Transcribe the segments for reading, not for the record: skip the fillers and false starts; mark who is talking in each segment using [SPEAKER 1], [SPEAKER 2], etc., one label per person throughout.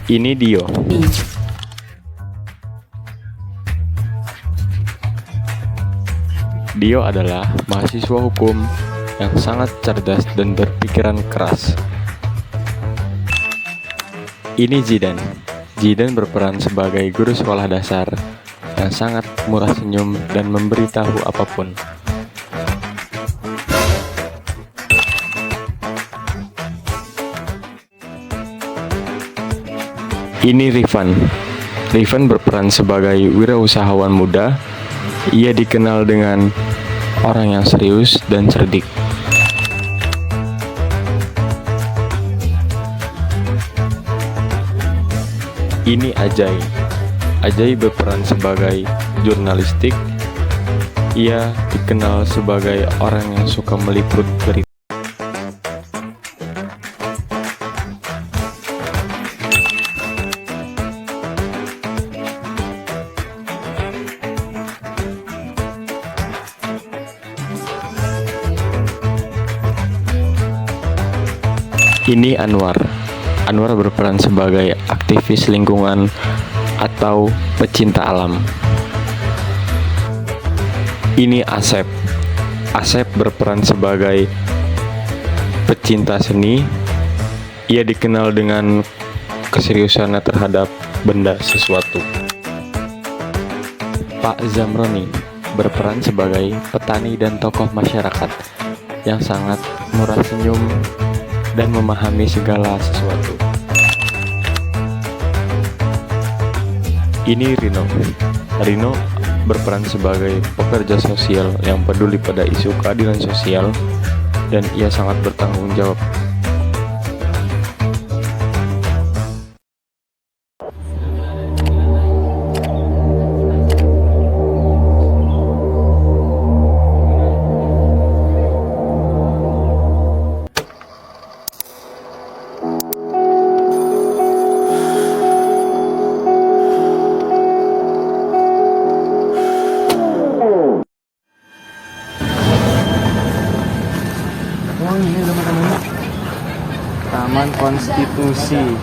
[SPEAKER 1] Ini Dio. Dio adalah mahasiswa hukum yang sangat cerdas dan berpikiran keras. Ini Zidan. Zidan berperan sebagai guru sekolah dasar yang sangat murah senyum dan memberitahu apapun. Ini Rifan. Rifan berperan sebagai wirausahawan muda. Ia dikenal dengan orang yang serius dan cerdik. Ini Ajay. Ajay berperan sebagai jurnalistik. Ia dikenal sebagai orang yang suka meliput berita. Ini Anwar. Anwar berperan sebagai aktivis lingkungan atau pecinta alam. Ini Asep. Asep berperan sebagai pecinta seni. Ia dikenal dengan keseriusannya terhadap benda sesuatu. Pak Zamroni berperan sebagai petani dan tokoh masyarakat yang sangat murah senyum dan memahami segala sesuatu. Ini Rino. Rino berperan sebagai pekerja sosial yang peduli pada isu keadilan sosial dan ia sangat bertanggung jawab.
[SPEAKER 2] Ini teman-teman, Taman Konstitusi,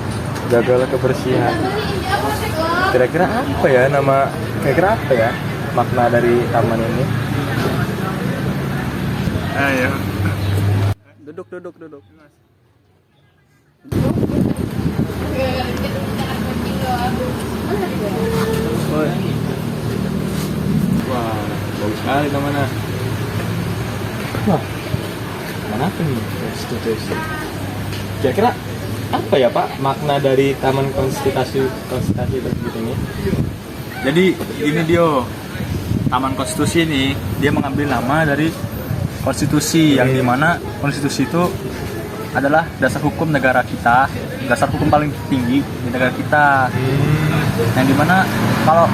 [SPEAKER 2] jagalah kebersihan. Kira-kira apa ya nama? Kira-kira apa ya makna dari taman ini? Ayo. Duduk. Wah, bagus sekali tamannya. Wah. Apa nih? Kira-kira apa ya Pak makna dari Taman Konstitusi tersebut ini?
[SPEAKER 3] Jadi ini dia Taman Konstitusi ini dia mengambil nama dari konstitusi yang dimana konstitusi itu adalah dasar hukum negara kita, dasar hukum paling tinggi di negara kita. Yang dimana kalau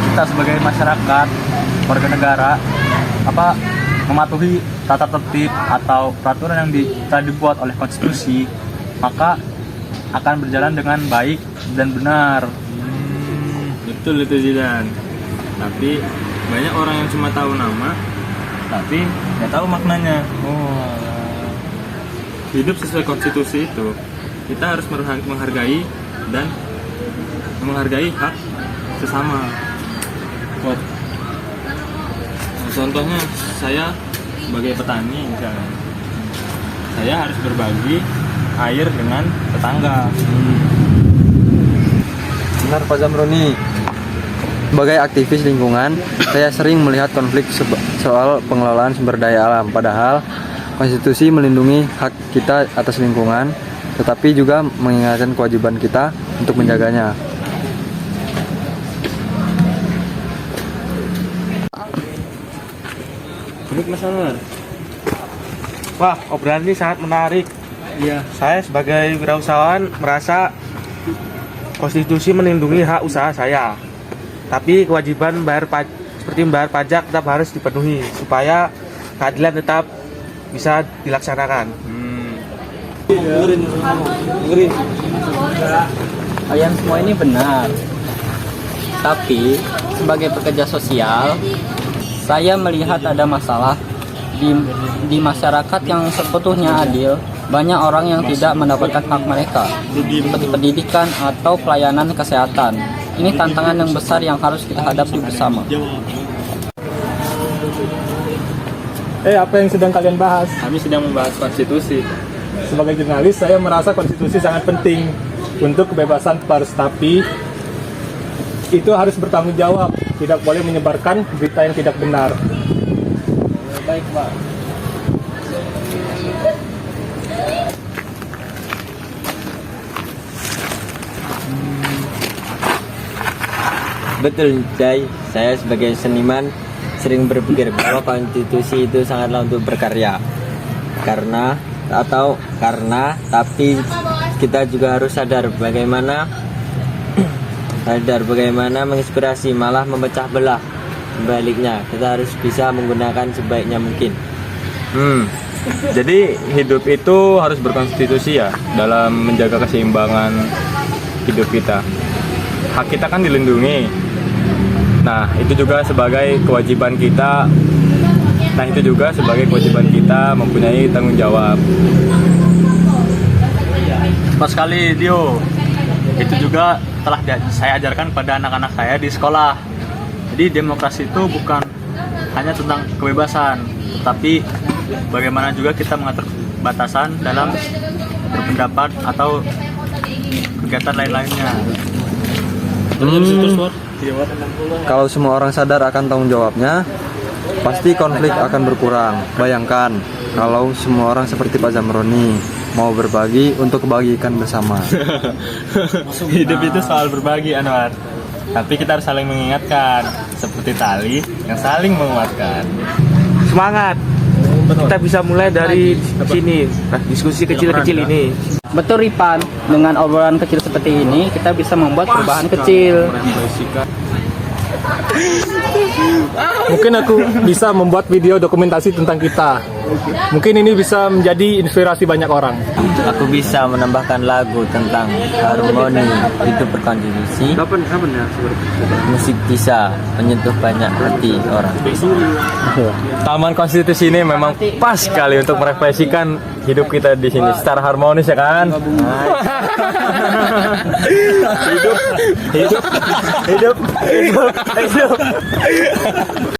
[SPEAKER 3] kita sebagai masyarakat, warga negara, mematuhi tata tertib atau peraturan yang telah dibuat oleh konstitusi, maka akan berjalan dengan baik dan benar.
[SPEAKER 2] Betul itu Zidan. Tapi banyak orang yang cuma tahu nama,
[SPEAKER 3] Tapi nggak tahu maknanya.
[SPEAKER 2] hidup sesuai konstitusi itu. Kita harus menghargai dan menghargai hak sesama. Contohnya saya sebagai petani misalnya, saya harus berbagi air dengan tetangga.
[SPEAKER 4] Benar Pak Zamroni. Sebagai aktivis lingkungan, saya sering melihat konflik soal pengelolaan sumber daya alam. Padahal konstitusi melindungi hak kita atas lingkungan, tetapi juga mengingatkan kewajiban kita untuk menjaganya.
[SPEAKER 2] Mas Anwar. Wah, obrolan ini sangat menarik. Iya. Saya sebagai wirausahawan merasa konstitusi melindungi hak usaha saya. Tapi kewajiban seperti membayar pajak tetap harus dipenuhi supaya keadilan tetap bisa dilaksanakan.
[SPEAKER 5] Kalian semua ini benar. Tapi sebagai pekerja sosial, saya melihat ada masalah di masyarakat yang sepenuhnya adil banyak orang yang tidak mendapatkan hak mereka, seperti pendidikan atau pelayanan kesehatan. Ini tantangan yang besar yang harus kita hadapi bersama.
[SPEAKER 6] Apa yang sedang kalian bahas?
[SPEAKER 3] Kami sedang membahas konstitusi.
[SPEAKER 6] Sebagai jurnalis, saya merasa konstitusi sangat penting untuk kebebasan pers, tapi itu harus bertanggung jawab, tidak boleh menyebarkan berita yang tidak benar.
[SPEAKER 5] Baik, Pak.
[SPEAKER 7] Betul, Jai. Saya sebagai seniman sering berpikir bahwa konstitusi itu sangatlah untuk berkarya. Karena tapi kita juga harus sadar bagaimana menginspirasi malah memecah belah. Sebaliknya, kita harus bisa menggunakan sebaiknya mungkin.
[SPEAKER 3] Jadi hidup itu harus berkonstitusi ya dalam menjaga keseimbangan hidup kita. Hak kita kan dilindungi. Nah, itu juga sebagai kewajiban kita. Mempunyai tanggung jawab. Pas sekali Dio, itu juga telah saya ajarkan pada anak-anak saya di sekolah. Jadi demokrasi itu bukan hanya tentang kebebasan, tetapi bagaimana juga kita mengatur batasan dalam berpendapat atau kegiatan lain-lainnya.
[SPEAKER 4] Kalau semua orang sadar akan tanggung jawabnya, pasti konflik akan berkurang. Bayangkan kalau semua orang seperti Pak Zamroni mau berbagi untuk kebahagiaan bersama.
[SPEAKER 3] Hidup itu soal berbagi, Anwar. Tapi kita harus saling mengingatkan, seperti tali yang saling menguatkan.
[SPEAKER 2] Semangat. Kita bisa mulai dari sini, diskusi kecil-kecil ini.
[SPEAKER 5] Betul, Ripan. Dengan obrolan kecil seperti ini, kita bisa membuat perubahan kecil.
[SPEAKER 6] Mungkin aku bisa membuat video dokumentasi tentang kita. Mungkin ini bisa menjadi inspirasi banyak orang.
[SPEAKER 7] Aku bisa menambahkan lagu tentang harmoni hidup berkonstitusi. Musik bisa menyentuh banyak hati orang.
[SPEAKER 3] Taman Konstitusi ini memang pas sekali untuk merefleksikan hidup kita di sini secara harmonis, ya kan? hidup.